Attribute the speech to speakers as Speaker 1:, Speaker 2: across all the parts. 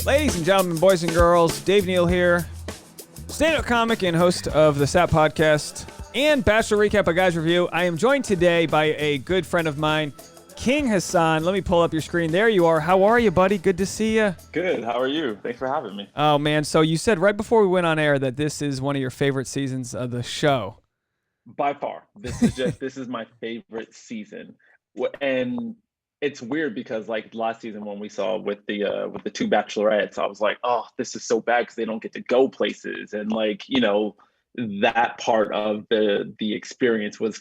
Speaker 1: Ladies and gentlemen, boys and girls, Dave Neal here, stand-up comic and host of the SAP podcast and Bachelor Recap, a Guy's Review. I am joined today by a good friend of mine, King Hassan. Let me pull up your screen. There you are. How are you, buddy? Good to see you.
Speaker 2: Good. How are you? Thanks for having me.
Speaker 1: Oh, man. So you said right before we went on air that this is one of your favorite seasons of the show.
Speaker 2: By far. This is my favorite season. And it's weird because like last season when we saw with the two bachelorettes, I was like, oh, this is so bad because they don't get to go places. And like, you know, that part of the experience was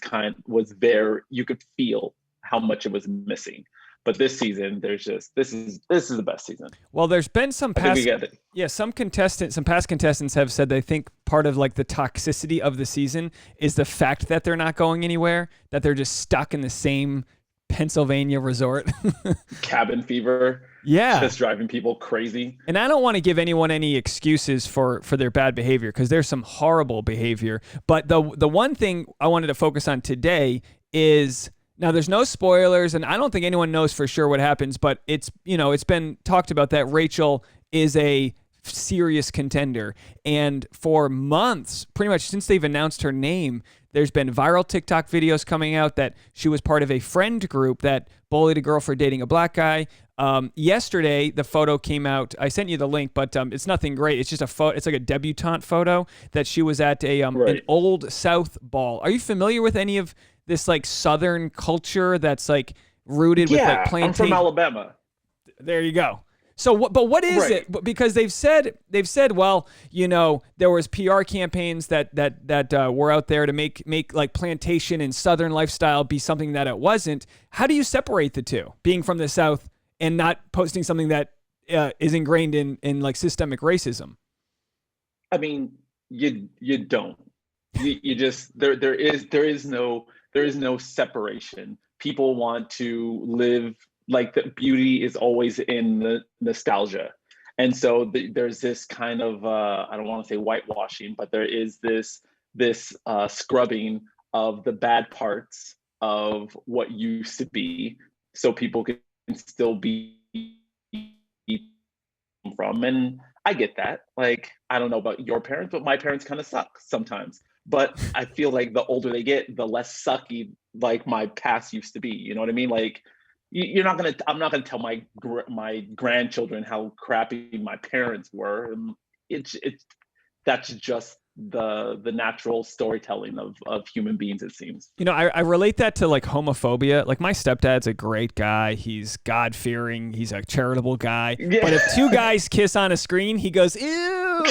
Speaker 2: very, you could feel how much it was missing. But this season, this is the best season.
Speaker 1: Well, there's been some past contestants have said they think part of like the toxicity of the season is the fact that they're not going anywhere, that they're just stuck in the same Pennsylvania resort.
Speaker 2: Cabin fever.
Speaker 1: Yeah.
Speaker 2: Just driving people crazy.
Speaker 1: And I don't want to give anyone any excuses for their bad behavior because there's some horrible behavior. But the one thing I wanted to focus on today is, now there's no spoilers and I don't think anyone knows for sure what happens, but it's been talked about that Rachael is a serious contender. And for months, pretty much since they've announced her name, there's been viral TikTok videos coming out that she was part of a friend group that bullied a girl for dating a black guy. Yesterday, the photo came out. I sent you the link, but it's nothing great. It's just a photo. It's like a debutante photo that she was at an Old South ball. Are you familiar with any of this like Southern culture that's like rooted with like plantation?
Speaker 2: I'm from Alabama.
Speaker 1: There you go. So, what is it? Because they've said, well, you know, there was PR campaigns that were out there to make like plantation and Southern lifestyle be something that it wasn't. How do you separate the two, being from the South and not posting something that is ingrained in like systemic racism?
Speaker 2: I mean, you don't. You just there is no separation. People want to live. Like the beauty is always in the nostalgia. And so there's this kind of, I don't want to say whitewashing, but there is this scrubbing of the bad parts of what used to be so people can still be from. And I get that. Like, I don't know about your parents, but my parents kind of suck sometimes. But I feel like the older they get, the less sucky like my past used to be. You know what I mean? Like, I'm not gonna tell my grandchildren how crappy my parents were. That's just the natural storytelling of human beings, it seems.
Speaker 1: You know, I relate that to like homophobia. Like my stepdad's a great guy. He's God-fearing. He's a charitable guy. Yeah. But if two guys kiss on a screen, he goes, ew.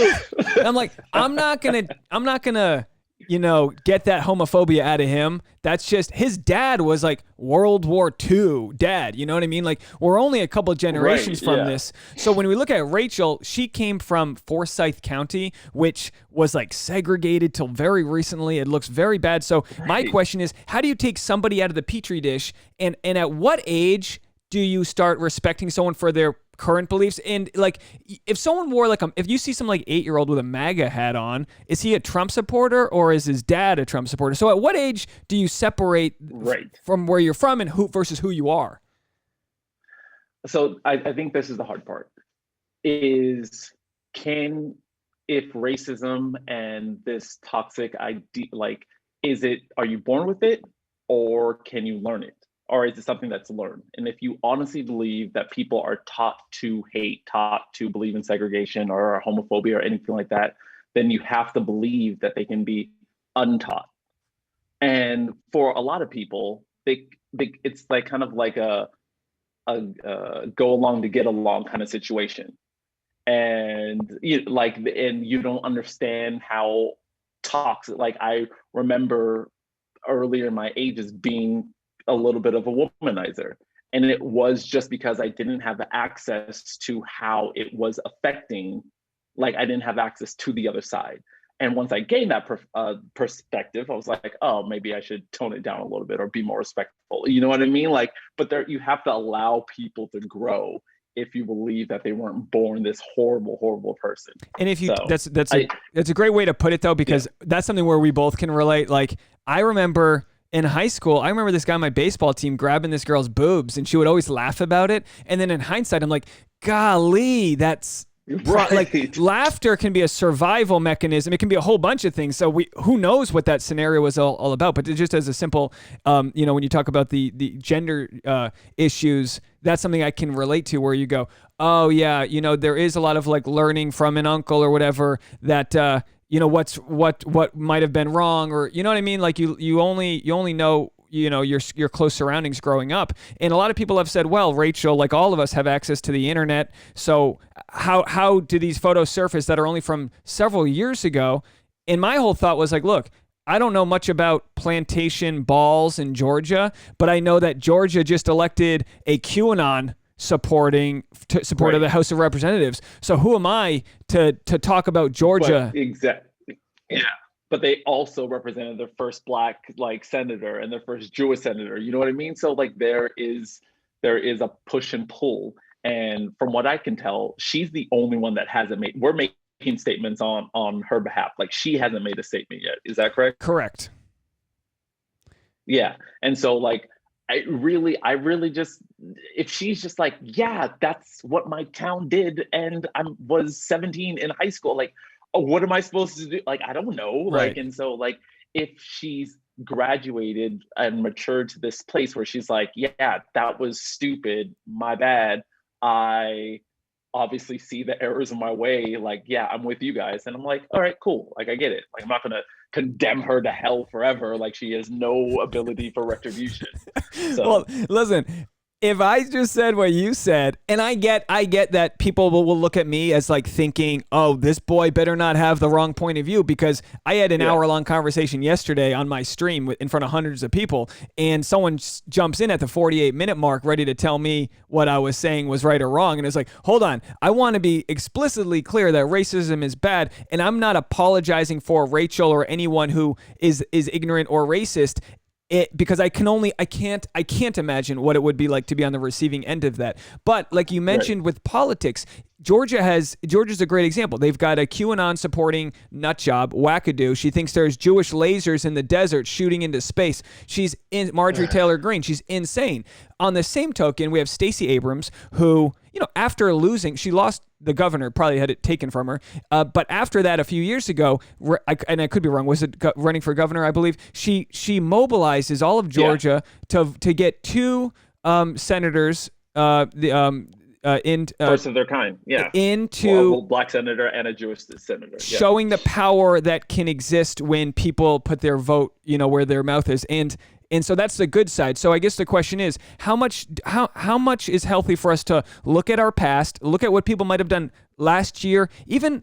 Speaker 1: And I'm like, I'm not gonna you know, get that homophobia out of him. That's just, his dad was like World War II dad. You know what I mean? Like, we're only a couple generations from this. So when we look at Rachael, she came from Forsyth County, which was like segregated till very recently. It looks very bad. So my question is, how do you take somebody out of the petri dish, and at what age do you start respecting someone for their current beliefs? And like, if someone wore like if you see some like 8-year-old with a MAGA hat on, is he a Trump supporter or is his dad a Trump supporter? So at what age do you separate from where you're from and who versus who you are?
Speaker 2: So I think this is the hard part, is if racism and this toxic idea, like, are you born with it or can you learn it? Or is it something that's learned? And if you honestly believe that people are taught to hate, taught to believe in segregation or homophobia or anything like that, then you have to believe that they can be untaught. And for a lot of people, it's like kind of like a go along to get along kind of situation. And you don't understand how toxic. Like, I remember earlier in my ages being a little bit of a womanizer. And it was just because I didn't have access to how it was affecting, like I didn't have access to the other side. And once I gained that perspective, I was like, oh, maybe I should tone it down a little bit or be more respectful. You know what I mean? Like, but you have to allow people to grow if you believe that they weren't born this horrible, horrible person.
Speaker 1: And if you, that's a great way to put it though, because that's something where we both can relate. Like, I remember in high school, I remember this guy on my baseball team grabbing this girl's boobs, and she would always laugh about it. And then in hindsight, I'm like, golly, that's like
Speaker 2: Right.
Speaker 1: laughter can be a survival mechanism. It can be a whole bunch of things. So who knows what that scenario was all about? But just as a simple, when you talk about the gender issues, that's something I can relate to. Where you go, oh yeah, there is a lot of like learning from an uncle or whatever that. What might have been wrong, or you know what I mean? Like you only know your close surroundings growing up. And a lot of people have said, well, Rachel, like all of us have access to the internet, so how do these photos surface that are only from several years ago? And my whole thought was like, look, I don't know much about plantation balls in Georgia, but I know that Georgia just elected a QAnon support of the House of Representatives. So who am I to talk about Georgia?
Speaker 2: Exactly. Yeah. But they also represented their first black senator and their first Jewish senator. You know what I mean? So like there is a push and pull. And from what I can tell, she's the only one that hasn't made. We're making statements on her behalf. Like she hasn't made a statement yet. Is that correct?
Speaker 1: Correct.
Speaker 2: Yeah. And so like I really just, if she's just like, yeah, that's what my town did, and I was 17 in high school, like, oh, what am I supposed to do? Like, I don't know.
Speaker 1: Right.
Speaker 2: Like, and so like, if she's graduated and matured to this place where she's like, yeah, that was stupid, my bad. I obviously see the errors of my way. Like, yeah, I'm with you guys. And I'm like, all right, cool. Like, I get it. Like, I'm not gonna condemn her to hell forever. Like she has no ability for retribution. So
Speaker 1: well, listen, if I just said what you said, and I get that people will look at me as like thinking, oh, this boy better not have the wrong point of view, because I had an hour-long conversation yesterday on my stream in front of hundreds of people, and someone jumps in at the 48-minute mark ready to tell me what I was saying was right or wrong. And it's like, hold on, I want to be explicitly clear that racism is bad, and I'm not apologizing for Rachel or anyone who is ignorant or racist. Because I can't imagine what it would be like to be on the receiving end of that. But like you mentioned with politics, Georgia's a great example. They've got a QAnon supporting nutjob, wackadoo. She thinks there's Jewish lasers in the desert shooting into space. She's in Marjorie Taylor Greene. She's insane. On the same token, we have Stacey Abrams, who, after losing, she lost the governor, probably had it taken from her. But after that, a few years ago, and I could be wrong, was it running for governor, I believe? She mobilizes all of Georgia to get two senators,
Speaker 2: first of their kind, into a black senator and a Jewish senator,
Speaker 1: showing the power that can exist when people put their vote, where their mouth is, and so that's the good side. So I guess the question is, how much is healthy for us to look at our past, look at what people might have done last year, even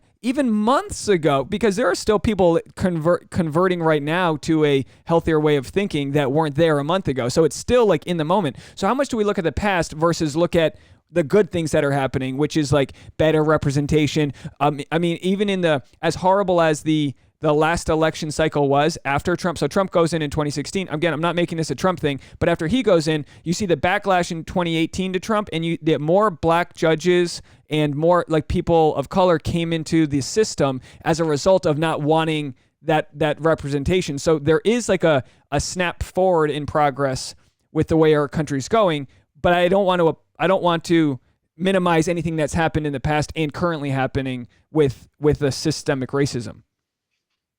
Speaker 1: months ago, because there are still people converting right now to a healthier way of thinking that weren't there a month ago. So it's still like in the moment. So how much do we look at the past versus look at the good things that are happening, which is like better representation? I mean, even as horrible as the last election cycle was after Trump. So Trump goes in 2016. Again, I'm not making this a Trump thing, but after he goes in, you see the backlash in 2018 to Trump, and you get more black judges and more like people of color came into the system as a result of not wanting that representation. So there is like a snap forward in progress with the way our country's going, but I don't want to minimize anything that's happened in the past and currently happening with the systemic racism.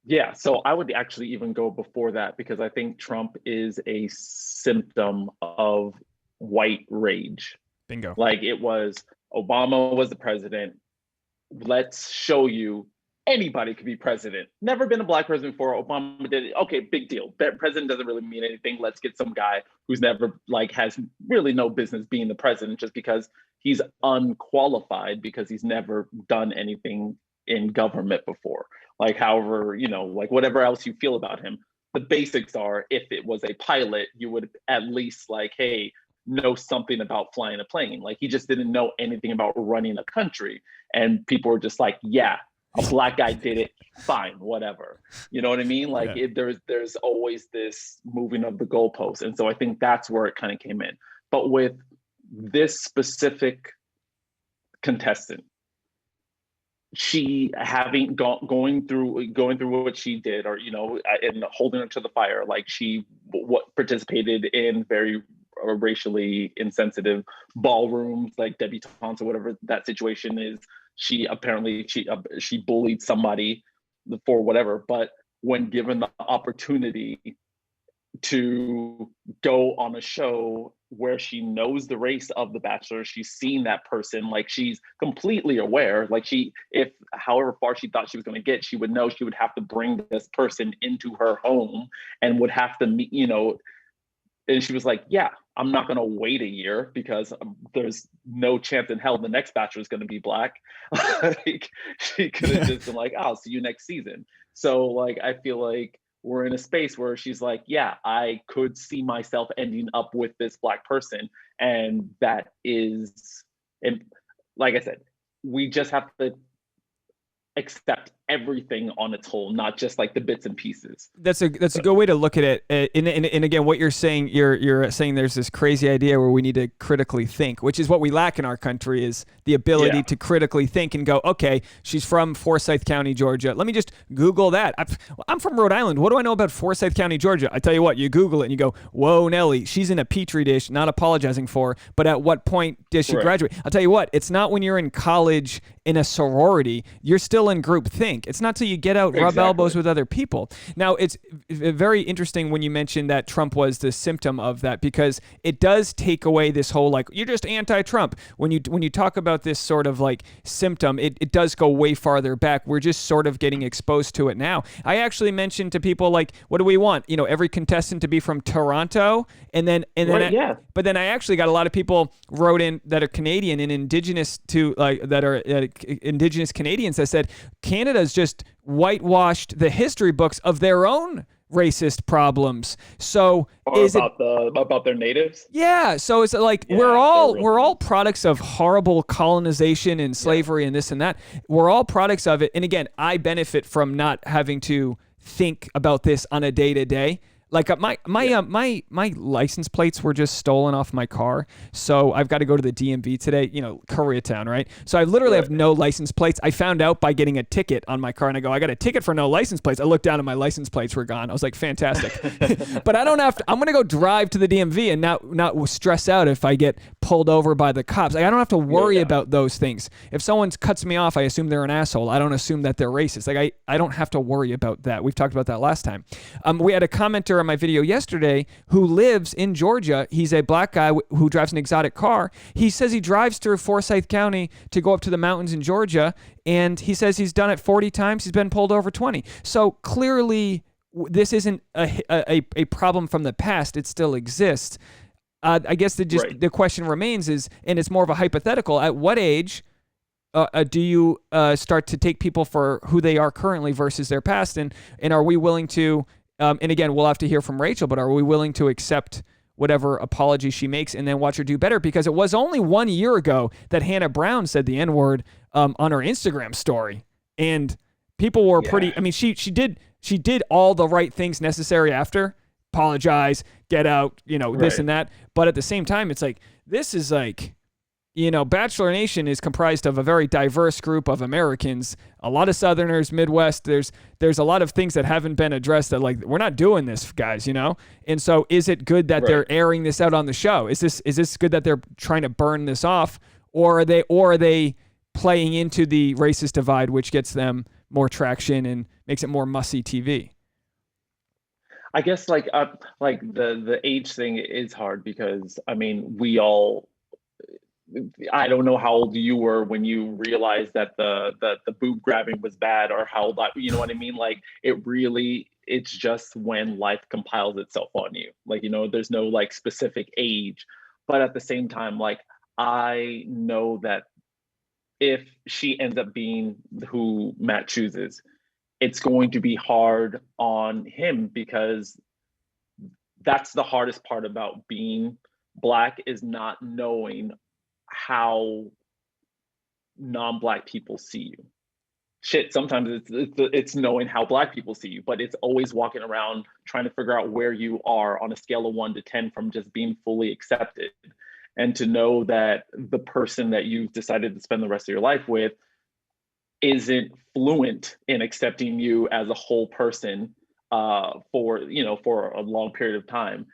Speaker 2: Yeah, so I would actually even go before that, because I think Trump is a symptom of white rage.
Speaker 1: Bingo.
Speaker 2: Like, it was Obama was the president. Let's show you anybody could be president. Never been a black president before. Obama did it. Okay, big deal. President doesn't really mean anything. Let's get some guy who's never has really no business being the president, just because he's unqualified, because he's never done anything in government before. Like, however, whatever else you feel about him, the basics are, if it was a pilot, you would at least know something about flying a plane. Like, he just didn't know anything about running a country. And people were just like, yeah, a black guy did it, fine, whatever. You know what I mean? Like, there's always this moving of the goalposts. And so I think that's where it kind of came in. But with this specific contestant, she having going through what she did, or and holding her to the fire, like she what participated in very racially insensitive ballrooms, like debutantes or whatever that situation is. She apparently she bullied somebody for whatever, but when given the opportunity to go on a show where she knows the race of the bachelor, she's seen that person, like she's completely aware, like if however far she thought she was going to get, she would know she would have to bring this person into her home and would have to meet, and she was like, yeah, I'm not going to wait a year because there's no chance in hell the next bachelor is going to be black. Like, she could have just been like, I'll see you next season. So like, I feel like we're in a space where she's like, yeah, I could see myself ending up with this black person. And that is, and like I said, we just have to accept everything on its whole, not just like the bits and pieces.
Speaker 1: That's a good way to look at it. And again, what you're saying, you're saying there's this crazy idea where we need to critically think, which is what we lack in our country, is the ability to critically think and go, okay, she's from Forsyth County, Georgia. Let me just Google that. I'm from Rhode Island. What do I know about Forsyth County, Georgia? I tell you what, you Google it and you go, whoa, Nelly, she's in a petri dish, not apologizing for, but at what point does she graduate? I'll tell you what, it's not when you're in college in a sorority, you're still in group think. It's not till you get out, rub elbows with other people. Now, it's very interesting when you mentioned that Trump was the symptom of that, because it does take away this whole, like, you're just anti-Trump. When you talk about this sort of like symptom, it does go way farther back. We're just sort of getting exposed to it now. I actually mentioned to people, like, what do we want? Every contestant to be from Toronto, but then I actually got a lot of people wrote in that are Canadian and indigenous to that are indigenous Canadians that said Canada's just whitewashed the history books of their own racist problems. So
Speaker 2: about their natives?
Speaker 1: Yeah. So it's like we're all products of horrible colonization and slavery and this and that. We're all products of it. And again, I benefit from not having to think about this on a day-to-day. Like my license plates were just stolen off my car, so I've got to go to the DMV today. Koreatown, right? So I literally have no license plates. I found out by getting a ticket on my car, and I go, I got a ticket for no license plates. I looked down and my license plates were gone. I was like, fantastic. But I don't have to. I'm gonna go drive to the DMV and not stress out if I get pulled over by the cops. Like, I don't have to worry about those things. If someone cuts me off, I assume they're an asshole. I don't assume that they're racist. Like I don't have to worry about that. We've talked about that last time. We had a commenter on my video yesterday who lives in Georgia. He's a black guy who drives an exotic car. He says he drives through Forsyth County to go up to the mountains in Georgia, and he says he's done it 40 times. He's been pulled over 20. So clearly this isn't a problem from the past. It still exists. I guess the question remains is, and it's more of a hypothetical, at what age do you start to take people for who they are currently versus their past, and are we willing to and again, we'll have to hear from Rachael, but are we willing to accept whatever apology she makes and then watch her do better? Because it was only 1 year ago that Hannah Brown said the N-word on her Instagram story. And people were pretty, I mean, she did all the right things necessary after. Apologize, get out, this and that. But at the same time, it's like, this is like, Bachelor Nation is comprised of a very diverse group of Americans, a lot of Southerners, Midwest. There's a lot of things that haven't been addressed that, like, we're not doing this, guys, And so is it good that they're airing this out on the show? Is this good that they're trying to burn this off, or are they playing into the racist divide, which gets them more traction and makes it more must-see TV?
Speaker 2: I guess like the age thing is hard because, I mean, I don't know how old you were when you realized that the boob grabbing was bad, or how that, you know what I mean? Like, it's just when life compiles itself on you. Like, there's no like specific age, but at the same time, like, I know that if she ends up being who Matt chooses, it's going to be hard on him, because that's the hardest part about being Black, is not knowing how non-Black people see you. Shit, sometimes it's knowing how Black people see you, but it's always walking around trying to figure out where you are on a scale of 1 to 10 from just being fully accepted. And to know that the person that you've decided to spend the rest of your life with isn't fluent in accepting you as a whole person for a long period of time,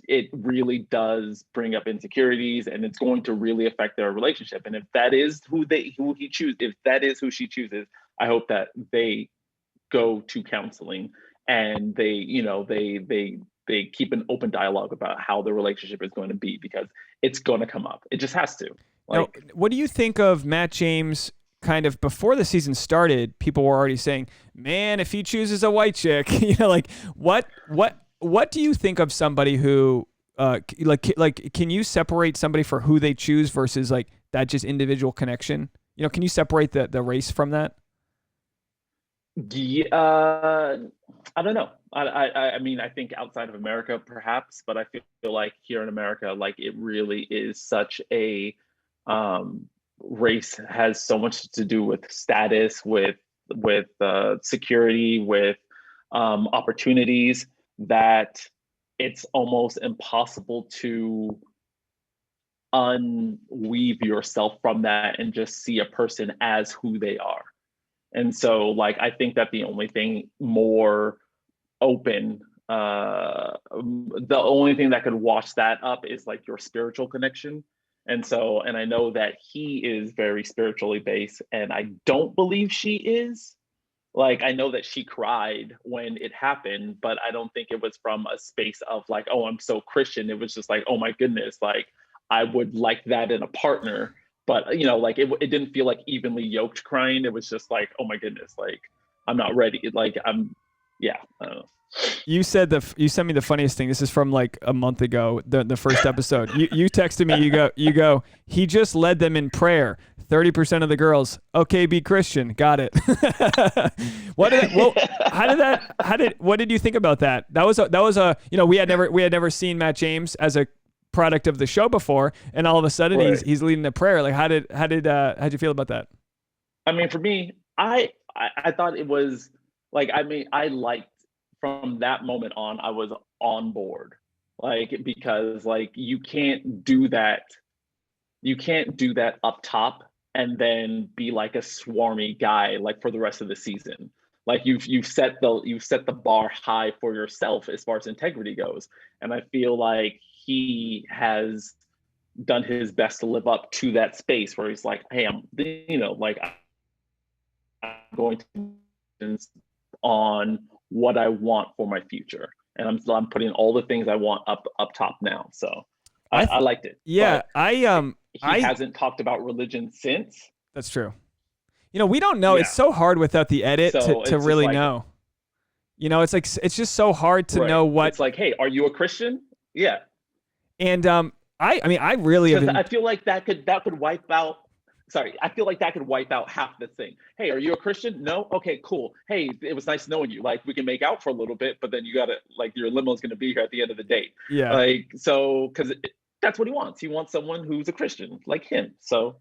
Speaker 2: it really does bring up insecurities, and it's going to really affect their relationship. And if that is who he chooses, if that is who she chooses, I hope that they go to counseling and they keep an open dialogue about how the relationship is going to be, because it's going to come up. It just has to.
Speaker 1: Now, what do you think of Matt James? Kind of before the season started, people were already saying, "Man, if he chooses a white chick," like what do you think of somebody who, can you separate somebody for who they choose versus like that just individual connection? Can you separate the race from that?
Speaker 2: Yeah, I don't know. I mean, I think outside of America, perhaps, but I feel like here in America, like it really is such a race has so much to do with status, with security, with opportunities, that it's almost impossible to unweave yourself from that and just see a person as who they are. And so, like, I think that the only thing more open, the only thing that could wash that up is like your spiritual connection. And so, and I know that he is very spiritually based, and I don't believe she is. Like, I know that she cried when it happened, but I don't think it was from a space of like, oh, I'm so Christian. It was just like, oh my goodness, like I would like that in a partner. But like it didn't feel like evenly yoked crying. It was just like, oh my goodness, like I'm not ready. Like I don't know.
Speaker 1: You sent me the funniest thing. This is from like a month ago, the first episode. You texted me. You go. He just led them in prayer. 30% of the girls. Okay, be Christian. Got it. What did you think about that? That was a we had never seen Matt James as a product of the show before, and all of a sudden
Speaker 2: right.
Speaker 1: he's leading the prayer. Like how'd you feel about that?
Speaker 2: I mean, for me, I thought it was like, I mean, I liked, from that moment on, I was on board, like, because like you can't do that up top and then be like a swarmy guy like for the rest of the season. Like you've set the bar high for yourself as far as integrity goes, and I feel like he has done his best to live up to that space where he's like, hey, I'm going to on what I want for my future, and I'm putting all the things I want up top now. So I liked it.
Speaker 1: Yeah,
Speaker 2: but he hasn't talked about religion since.
Speaker 1: That's true. We don't know. Yeah. It's so hard without the edit to really know. It's like it's just so hard to know what.
Speaker 2: It's like, hey, are you a Christian? Yeah.
Speaker 1: And I really
Speaker 2: I feel like that could wipe out. Sorry, I feel like that could wipe out half the thing. Hey, are you a Christian? No? Okay, cool. Hey, it was nice knowing you. Like, we can make out for a little bit, but then you gotta, like, your limo is gonna be here at the end of the date.
Speaker 1: Yeah.
Speaker 2: Like, so, because that's what he wants. He wants someone who's a Christian, like him. So.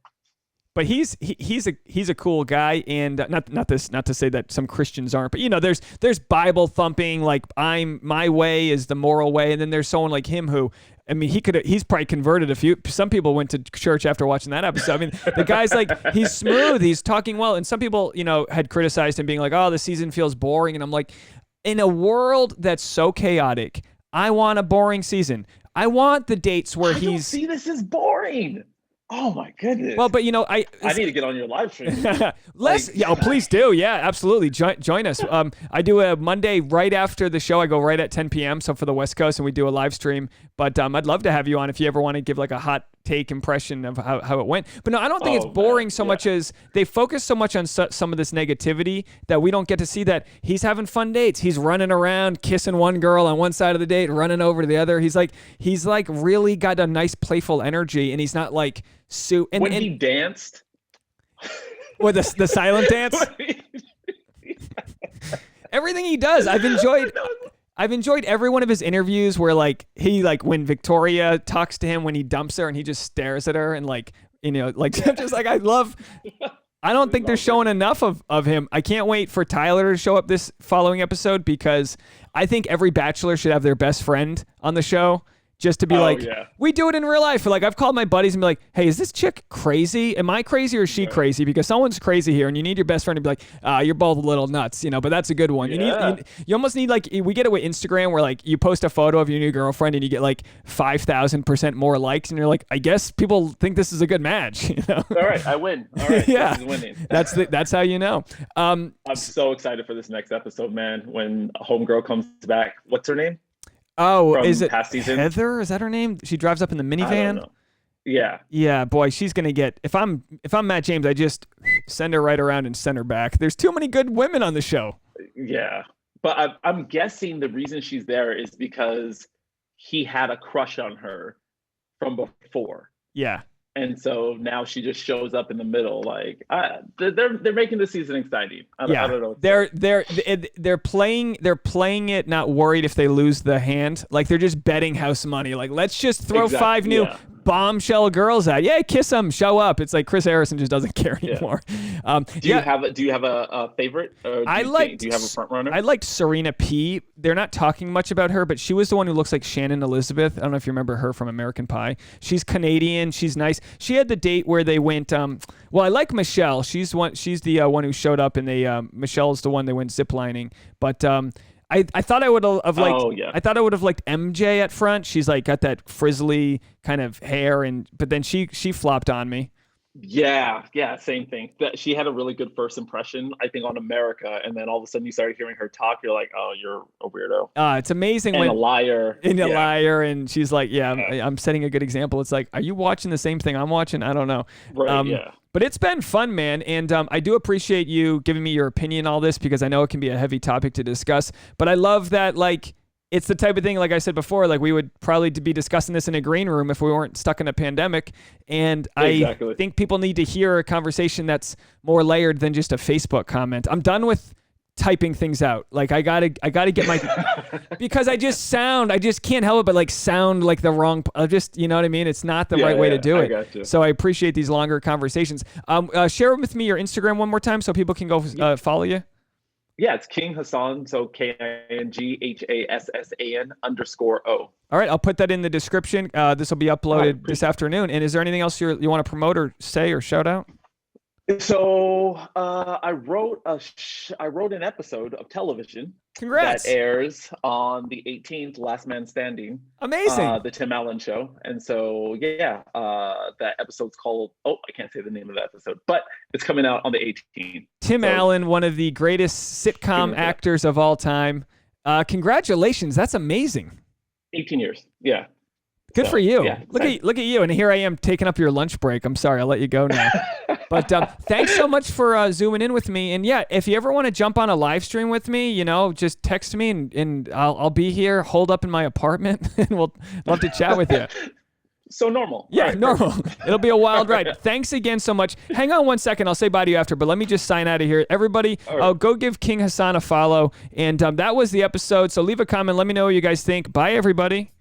Speaker 1: But he's a cool guy, and not to say that some Christians aren't, but there's Bible thumping, like my way is the moral way, and then there's someone like him who, I mean, he's probably converted a few. Some people went to church after watching that episode. I mean, the guy's like, he's smooth, he's talking well, and some people had criticized him being like, oh, the season feels boring, and I'm like, in a world that's so chaotic, I want a boring season. I want the dates where
Speaker 2: I don't see this as boring. Oh my goodness.
Speaker 1: Well, but
Speaker 2: I need to get on your live stream.
Speaker 1: Please do. Yeah, absolutely. Join us. I do a Monday right after the show. I go right at 10 p.m. So for the West Coast, and we do a live stream. But I'd love to have you on if you ever want to give like a hot take impression of how it went. But no, I don't think it's boring so much as they focus so much on some of this negativity that we don't get to see that he's having fun dates. He's running around, kissing one girl on one side of the date, running over to the other. He's like really got a nice playful energy, and he's not like
Speaker 2: when he danced
Speaker 1: with the silent dance. Everything he does, I've enjoyed every one of his interviews where like he when Victoria talks to him when he dumps her and he just stares at her and just like I don't think they're showing enough of him. I can't wait for Tyler to show up this following episode, because I think every Bachelor should have their best friend on the show. just to be
Speaker 2: yeah.
Speaker 1: we do it in real life. Like I've called my buddies and be like, hey, is this chick crazy? Am I crazy or is she crazy? Because someone's crazy here and you need your best friend to be like, you're both a little nuts, but that's a good one. You almost need like, we get it with Instagram where like you post a photo of your new girlfriend and you get like 5,000% more likes and you're like, I guess people think this is a good match.
Speaker 2: All right, I win. All right,
Speaker 1: yeah,
Speaker 2: this is winning.
Speaker 1: That's how you know.
Speaker 2: I'm so excited for this next episode, man. When homegirl comes back, what's her name?
Speaker 1: Oh,
Speaker 2: From
Speaker 1: is it
Speaker 2: past season?
Speaker 1: Heather? Is that her name? She drives up in the minivan.
Speaker 2: I don't know. Yeah.
Speaker 1: Yeah, boy, she's gonna get. If I'm Matt James, I just send her right around and send her back. There's too many good women on the show.
Speaker 2: Yeah, but I'm guessing the reason she's there is because he had a crush on her from before.
Speaker 1: Yeah.
Speaker 2: And so now she just shows up in the middle. Like they're making the season exciting. I don't know.
Speaker 1: They're playing it, not worried if they lose the hand. Like they're just betting house money. Like let's just throw 5 new bombshell girls out. Yeah, kiss them, show up. It's like Chris Harrison just doesn't care anymore.
Speaker 2: Do you have a favorite? Or do you have a front runner?
Speaker 1: I liked Serena P. They're not talking much about her, but she was the one who looks like Shannon Elizabeth. I don't know if you remember her from American Pie. She's Canadian. She's nice. She had the date where they went. Well, I like Michelle. She's the one who showed up, and Michelle's the one they went ziplining. But I thought I would have liked. I thought I would have liked MJ at front. She's like got that frizzly kind of hair, but then she flopped on me.
Speaker 2: Yeah, same thing. That she had a really good first impression, I think, on America, and then all of a sudden you started hearing her talk. You're like, oh, you're a weirdo.
Speaker 1: It's amazing
Speaker 2: and a liar.
Speaker 1: And a liar, and she's like, I'm setting a good example. It's like, are you watching the same thing I'm watching? I don't know.
Speaker 2: Right.
Speaker 1: But it's been fun, man, and I do appreciate you giving me your opinion on all this because I know it can be a heavy topic to discuss. But I love that, like, it's the type of thing, like I said before, like we would probably be discussing this in a green room if we weren't stuck in a pandemic. And I think people need to hear a conversation that's more layered than just a Facebook comment. I'm done with typing things out. Like I gotta get my because I just can't help it but like sound like the wrong. You know what I mean? It's not the right way to do it.
Speaker 2: Gotcha.
Speaker 1: So I appreciate these longer conversations. Share with me your Instagram one more time so people can go follow you.
Speaker 2: Yeah, it's King Hassan, so KINGHASSAN_O.
Speaker 1: All right, I'll put that in the description. This will be uploaded this afternoon. And is there anything else you want to promote or say or shout out?
Speaker 2: So I wrote an episode of television.
Speaker 1: Congrats.
Speaker 2: That airs on the 18th, Last Man Standing.
Speaker 1: Amazing.
Speaker 2: The Tim Allen Show. And so, that episode's called, I can't say the name of the episode, but it's coming out on the 18th.
Speaker 1: Tim Allen, one of the greatest sitcom actors of all time. Congratulations. That's amazing.
Speaker 2: 18 years. Yeah.
Speaker 1: Good for you.
Speaker 2: Yeah,
Speaker 1: look at you. And here I am taking up your lunch break. I'm sorry. I'll let you go now. But thanks so much for zooming in with me. And yeah, if you ever want to jump on a live stream with me, just text me and I'll be here, holed up in my apartment, and we'll love to chat with you.
Speaker 2: So normal.
Speaker 1: Yeah, right, normal. It'll be a wild ride. Thanks again so much. Hang on one second. I'll say bye to you after, but let me just sign out of here. Everybody, go give King Hassan a follow. And that was the episode. So leave a comment. Let me know what you guys think. Bye, everybody.